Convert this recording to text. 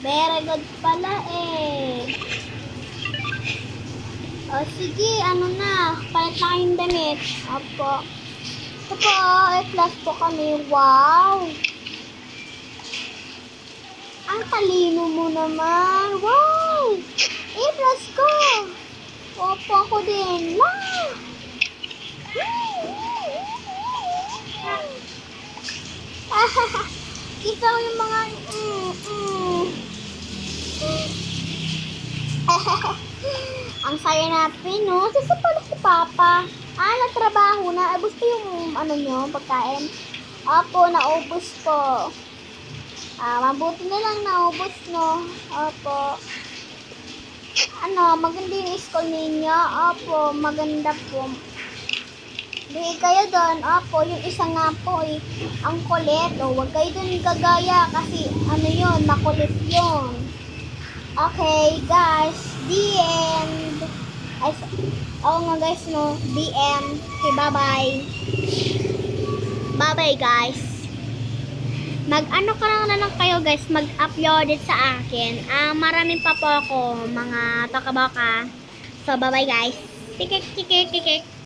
Very good pala eh. O sige, ano na. Palit na kayong damit. Opo. Ito po, A+ po kami. Wow! Ang talino mo naman. Wow! A+ ko. Opo, ako din. Wow! Kita ko yung mga ang saya natin, no? Saan pala si Papa? Nagtrabaho na. Gusto yung ano nyo, pagkain? Opo, naubos po. Mabuti na lang naubos, no? Opo. Maganda yung school ninyo? Opo, maganda po. Di kayo doon. Opo, yung isa nga po eh. Ang kulit. Huwag kayo doon gagaya kasi yun, makulit yun. Okay, guys. The end. Nga guys, no. The end. Okay, bye-bye. Bye-bye, guys. Mag-ano ka na lang kayo, guys. Mag-upload it sa akin. Maraming pa po ako, mga baka-baka. So, bye-bye, guys. Kikik, kikik, kikik.